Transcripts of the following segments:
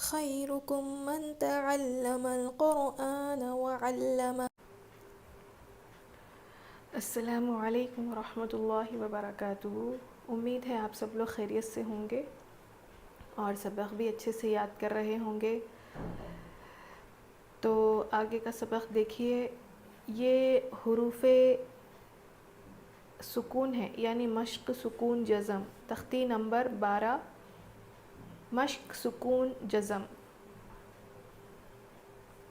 خيركم من تعلم القرآن وعلمه۔ السلام علیکم ورحمۃ اللہ وبرکاتہ۔ امید ہے آپ سب لوگ خیریت سے ہوں گے اور سبق بھی اچھے سے یاد کر رہے ہوں گے۔ تو آگے کا سبق دیکھیے، یہ حروف سکون ہے، یعنی مشق سکون جزم، تختی نمبر 12، مشق سکون جزم۔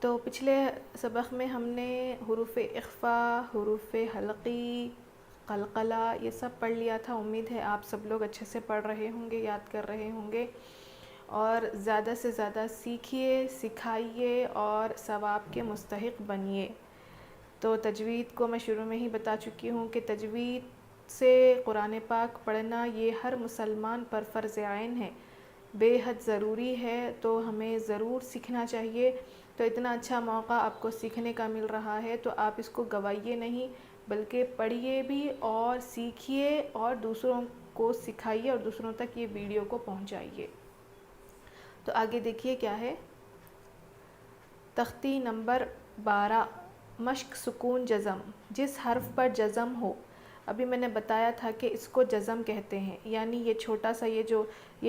تو پچھلے سبق میں ہم نے حروف اخفا، حروف حلقی، قلقلہ یہ سب پڑھ لیا تھا۔ امید ہے آپ سب لوگ اچھے سے پڑھ رہے ہوں گے، یاد کر رہے ہوں گے، اور زیادہ سے زیادہ سیکھیے، سکھائیے اور ثواب کے مستحق بنیے۔ تو تجوید کو میں شروع میں ہی بتا چکی ہوں کہ تجوید سے قرآن پاک پڑھنا یہ ہر مسلمان پر فرض عین ہے، بے حد ضروری ہے، تو ہمیں ضرور سیکھنا چاہیے۔ تو اتنا اچھا موقع آپ کو سیکھنے کا مل رہا ہے تو آپ اس کو گوائیے نہیں، بلکہ پڑھیے بھی اور سیکھیے اور دوسروں کو سکھائیے اور دوسروں تک یہ ویڈیو کو پہنچائیے۔ تو آگے دیکھیے کیا ہے، تختی نمبر 12، مشق سکون جزم، جس حرف پر جزم ہو۔ ابھی میں نے بتایا تھا کہ اس کو جزم کہتے ہیں، یعنی یہ چھوٹا سا یہ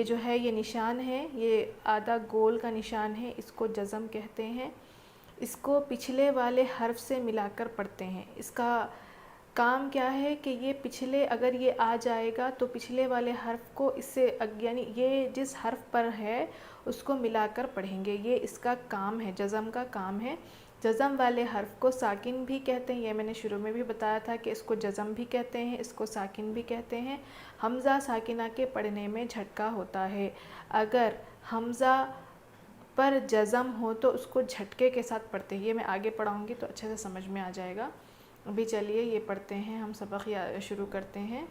جو ہے یہ نشان ہے، یہ آدھا گول کا نشان ہے، اس کو جزم کہتے ہیں۔ اس کو پچھلے والے حرف سے ملا کر پڑھتے ہیں۔ اس کا کام کیا ہے کہ یہ پچھلے اگر یہ آ جائے گا تو پچھلے والے حرف کو اس سے یعنی یہ جس حرف پر ہے اس کو ملا کر پڑھیں گے، یہ اس کا کام ہے، جزم کا کام ہے۔ جزم والے حرف کو ساکن بھی کہتے ہیں، یہ میں نے شروع میں بھی بتایا تھا کہ اس کو جزم بھی کہتے ہیں، اس کو ساکن بھی کہتے ہیں۔ حمزہ ساکنہ کے پڑھنے میں جھٹکا ہوتا ہے، اگر حمزہ پر جزم ہو تو اس کو جھٹکے کے ساتھ پڑھتے ہیں۔ یہ میں آگے پڑھاؤں گی تو اچھے سے سمجھ میں آ جائے گا۔ ابھی چلیے یہ پڑھتے ہیں، ہم سبق شروع کرتے ہیں۔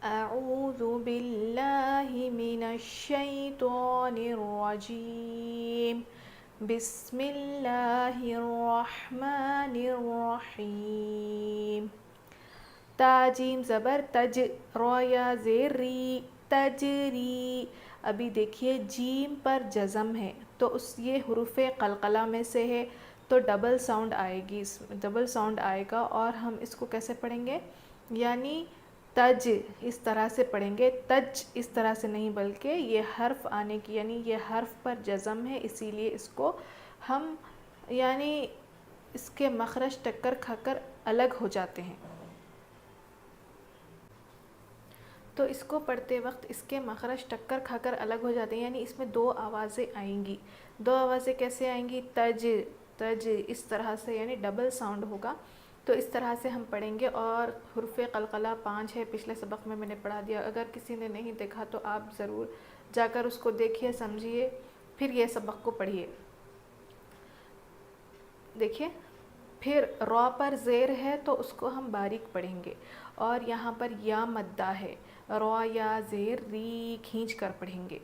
اعوذ باللہ من الشیطان الرجیم، بسم اللہ الرحمن الرحیم۔ تا جیم زبر تج، را یا زیر ری، تجری۔ ابھی دیکھیے جیم پر جزم ہے تو یہ حروف قلقلہ میں سے ہے تو ڈبل ساؤنڈ آئے گی، ڈبل ساؤنڈ آئے گا، اور ہم اس کو کیسے پڑھیں گے، یعنی تج اس طرح سے پڑھیں گے، تج اس طرح سے نہیں، بلکہ یہ حرف آنے کی یعنی یہ حرف پر جزم ہے، اسی لیے اس کو ہم یعنی اس کے مخرج ٹکر کھا کر الگ ہو جاتے ہیں۔ تو اس کو پڑھتے وقت اس کے مخرج ٹکر کھا کر الگ ہو جاتے ہیں، یعنی اس میں دو آوازیں آئیں گی۔ دو آوازیں کیسے آئیں گی، تج تج اس طرح سے، یعنی ڈبل ساؤنڈ ہوگا۔ تو اس طرح سے ہم پڑھیں گے، اور حروف قلقلہ 5 ہے، پچھلے سبق میں نے پڑھا دیا، اگر کسی نے نہیں دیکھا تو آپ ضرور جا کر اس کو دیکھیے، سمجھیے، پھر یہ سبق کو پڑھیے۔ دیکھیے، پھر را پر زیر ہے تو اس کو ہم باریک پڑھیں گے، اور یہاں پر یا مدہ ہے، را یا زیر ری کھینچ کر پڑھیں گے۔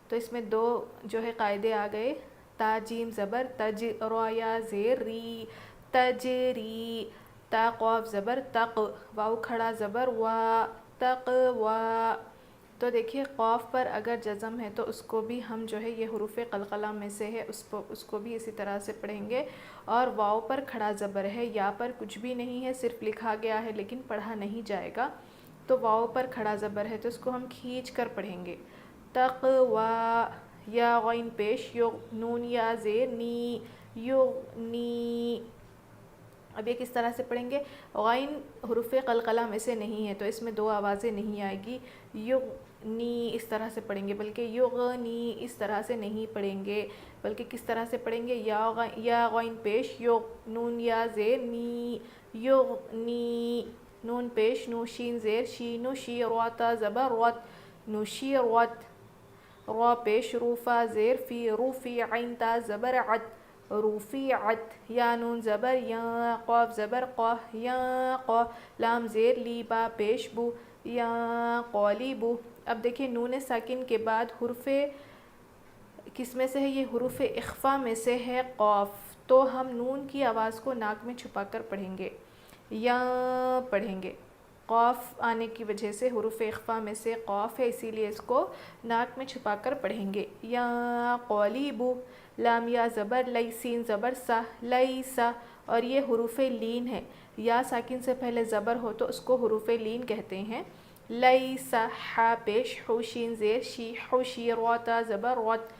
تو اس میں دو جو ہے قاعدے آ گئے، تا جیم زبر تج، را یا زیر ری، تجری۔ تا قاف زبر تق، واو کھڑا زبر وا، تقوا۔ تو دیکھیے قاف پر اگر جزم ہے تو اس کو بھی ہم جو ہے یہ حروف قلقلہ میں سے ہے، اس کو بھی اسی طرح سے پڑھیں گے، اور واو پر کھڑا زبر ہے، یا پر کچھ بھی نہیں ہے، صرف لکھا گیا ہے لیکن پڑھا نہیں جائے گا، تو واو پر کھڑا زبر ہے تو اس کو ہم کھینچ کر پڑھیں گے، تقوا۔ یا غین پیش یو، نون یا زیر نی، یغنی۔ اب یہ کس طرح سے پڑھیں گے، غین حروف قلقلہ میں سے نہیں ہے تو اس میں دو آوازیں نہیں آئے گی، یغنی اس طرح سے پڑھیں گے، بلکہ یغنی اس طرح سے نہیں پڑھیں گے، بلکہ کس طرح سے پڑھیں گے، یا غین پیش یو، نون یا زیر نی، یغنی، نون پیش نو، شین زیر شی، نشی، را تا زبر رت، نشیرت، را پیش روفا زیر فی، روفی، عین تا زبر عت، رفیعت۔ یا نون زبر یا، قاف زبر قہ، یا، لام زیر لی، با پیش بو، یا قالبو۔ اب دیکھیں نون ساکن کے بعد حرف کس میں سے ہے، یہ حروف اخفا میں سے ہے قاف، تو ہم نون کی آواز کو ناک میں چھپا کر پڑھیں گے، یا پڑھیں گے۔ قاف آنے کی وجہ سے حروف اخفا میں سے قاف ہے، اسی لیے اس کو ناک میں چھپا کر پڑھیں گے. یا قالیبو، لام یا زبر لئی، سین زبر سا، لئی سا. اور یہ حروف لین ہے. یا ساکن سے پہلے زبر ہو تو اس کو حروف لین کہتے ہیں. لئی سا، حا پیش، حوشین زیر شی، حوشی، روتا زبر روت،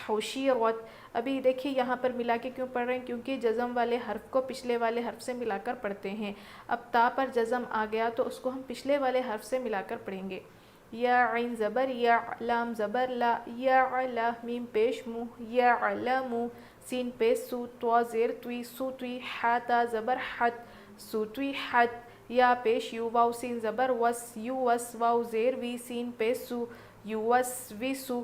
حوشی روت. ابھی دیکھیے یہاں پر ملا کے کیوں پڑھ رہے ہیں؟ کیونکہ جزم والے حرف کو پچھلے والے حرف سے ملا کر پڑھتے ہیں. اب تا پر جزم آ گیا تو اس کو ہم پچھلے والے حرف سے ملا کر پڑھیں گے. یا عین زبر یا، لام زبر لا، یا لا، میم پیش مو، یعلمو، سین پیش سو، تو زیر توی، سو توی، حا تا زبر حت، سو توی حت. یا پیش یو، واو سین زبر وس، یو وس، واو زیر وی، سین پیش سو، یو وس وی سو.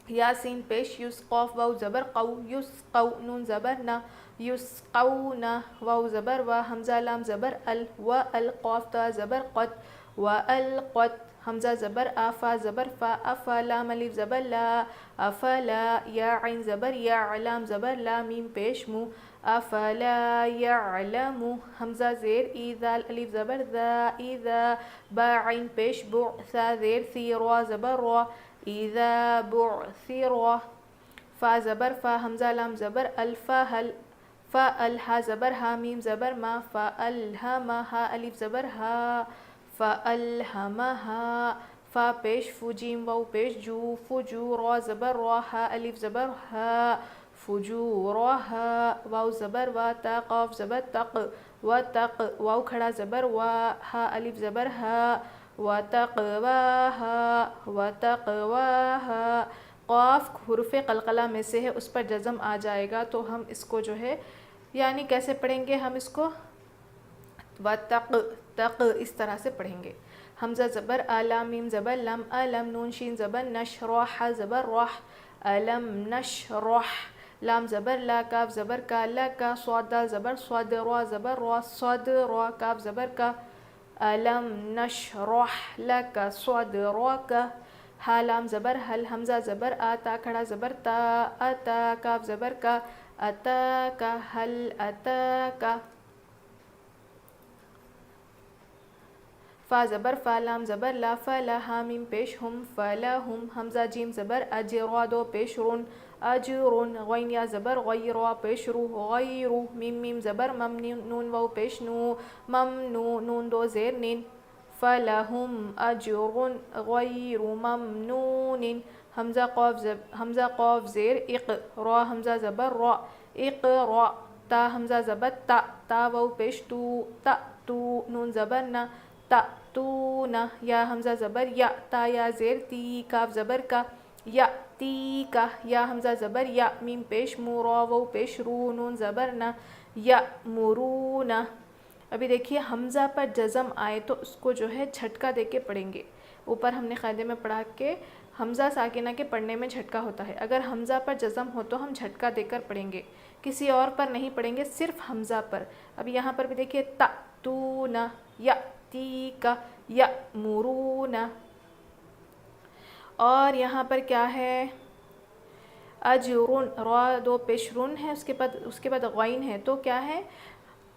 یا سین پیش یس، قاف واو زبر قو، یس قو، نون زبر نا، یس قو نا. واو زبر وا، حمزہ لام زبر ال، و ال، قاف تا زبر قت، و ال قت. حمزہ زبر آ، فا زبر فا، افا، لام الف زبر لا، افلا. یا عین زبر یا، لام زبر لا، میم پیش مو، افلا یعلمو. حمزہ زیر ای، ذال الف زبر ذا، اذا. با عین پیش بو، ثا زیر ثی، را زبر را، اذا بعثر. فا زبر فا، حمزہ لام زبر ال، فا ہل، فا ال، ہا زبر ہا، میم زبر ما، فا الہم، ہا الف زبر ہا، فا الہمہا. فا پیش فو، جیم واو پیش جو، فجو، را زبر را، ہا الف زبر ہا، فجورہا. واو زبر وا، تا قاف زبر تق، و تق، واو کھڑا زبر وا، ہا الف زبر ہا، وتقواہا، وتقواہا. قاف حروف قلقلہ میں سے ہے، اس پر جزم آ جائے گا تو ہم اس کو جو ہے یعنی کیسے پڑھیں گے؟ ہم اس کو وتق، تق، اس طرح سے پڑھیں گے. حمزہ زبر آ، لام میم زبر لم، الم، نون شین زبر نش، راح زبر راح، الم نشرح. لام زبر لا، کاف زبر کا، لکا، صاد دال زبر صاد، را زبر را، صاد را، کاف زبر کا، الم نشرح لک صدرک. ہا لام زبر حل، حمزہ زبر آ، تا کھڑا زبر تا، اتا، کاف زبر کا، اتاک، حل اتاک. فا زبر فا، لام زبر لا، فلا، ہا میم پیش ہم، فلہم. حمزہ جیم زبر اج، را دو پیش رن، اجرن. غین یا زبر غی، را پیش رو، غیرو. میم زبر مم، نون واو پیش نو، ممنو. نون دو زیر نین، فلہم اجر غیر ممنون. حمزہ قاف زیر اق، را حمزہ زبر را، اقرا. تا حمزہ زبر تا، تا واو پیش تو، تأتو. نون زبر نا، تأتون. یا حمزہ زبر یا، تا یا زیر تی، کاف زبر کا، یأتیک. یا حمزہ زبر یا، میم پیش مو، را واو پیش رو، نون زبر نا، یأمرون. ابھی دیکھیے حمزہ پر جزم آئے تو اس کو جو ہے جھٹکا دے کے پڑھیں گے. اوپر ہم نے قاعدے میں پڑھا کہ حمزہ ساکنہ کے پڑھنے میں جھٹکا ہوتا ہے. اگر حمزہ پر جزم ہو تو ہم جھٹکا دے کر پڑھیں گے، کسی اور پر نہیں پڑھیں گے، صرف حمزہ پر. اب یہاں پر بھی دیکھیے تأتون، یأتیک، یأمرون. اور یہاں پر کیا ہے؟ اجرن، را دو پیش رن ہے، اس کے بعد غین ہے، تو کیا ہے؟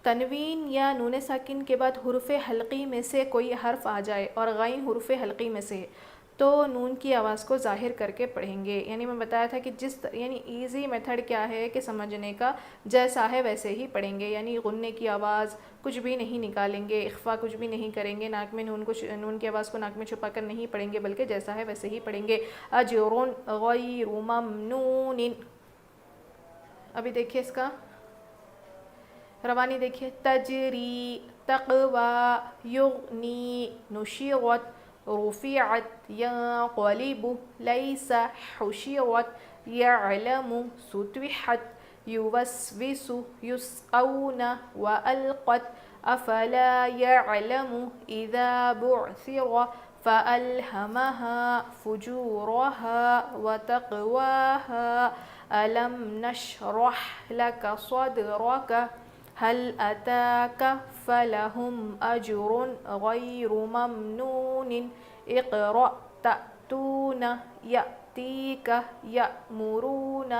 تنوین یا نون ساکن کے بعد حروف حلقی میں سے کوئی حرف آ جائے اور غین حروف حلقی میں سے تو نون کی آواز کو ظاہر کر کے پڑھیں گے. یعنی میں بتایا تھا کہ یعنی ایزی میتھڈ کیا ہے کہ سمجھنے کا، جیسا ہے ویسے ہی پڑھیں گے. یعنی غننے کی آواز کچھ بھی نہیں نکالیں گے، اخفا کچھ بھی نہیں کریں گے، ناک میں نون کی آواز کو ناک میں چھپا کر نہیں پڑھیں گے، بلکہ جیسا ہے ویسے ہی پڑھیں گے. اجر غیر ممنون. ابھی دیکھیے اس کا روانی دیکھیے. تجری، تقوی، یغنی، نشرت، رفعت، ينقلب، ليس، حشرت، يعلم، ستحت، يوسوس، يسقون، وألقت. أفلا يعلم إذا بعثر، فألهمها فجورها وتقواها. ألم نشرح لك صدرك، هل أتاك، فلهم أجر غير ممنون. اقرأ، تأتون، يأتيك، يأمرون.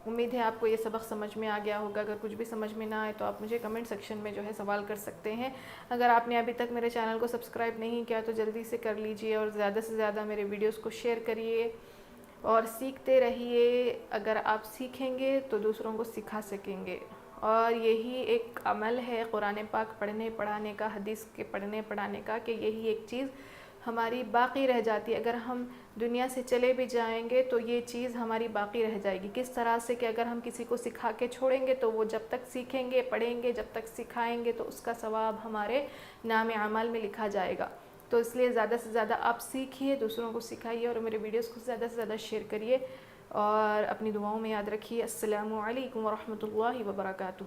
امید ہے آپ کو یہ سبق سمجھ میں آ گیا ہوگا. اگر کچھ بھی سمجھ میں نہ آئے تو آپ مجھے کمنٹ سیکشن میں جو ہے سوال کر سکتے ہیں. اگر آپ نے ابھی تک میرے چینل کو سبسکرائب نہیں کیا تو جلدی سے کر لیجئے اور زیادہ سے زیادہ میرے ویڈیوز کو شیئر کریے اور سیکھتے رہیے. اگر آپ سیکھیں گے تو دوسروں کو سکھا سکیں گے. اور یہی ایک عمل ہے قرآن پاک پڑھنے پڑھانے کا, حدیث کے پڑھنے پڑھانے کا, کہ یہی ایک چیز ہماری باقی رہ جاتی ہے. اگر ہم دنیا سے چلے بھی جائیں گے تو یہ چیز ہماری باقی رہ جائے گی. کس طرح سے کہ اگر ہم کسی کو سکھا کے چھوڑیں گے تو وہ جب تک سیکھیں گے, پڑھیں گے, جب تک سکھائیں گے تو اس کا ثواب ہمارے نام اعمال میں لکھا جائے گا. تو اس لیے زیادہ سے زیادہ آپ سیکھیے, دوسروں کو سکھائیے اور میرے ویڈیوز کو زیادہ سے زیادہ شیئر کریے اور اپنی دعاؤں میں یاد رکھیے. السلام علیکم ورحمۃ اللہ وبرکاتہ.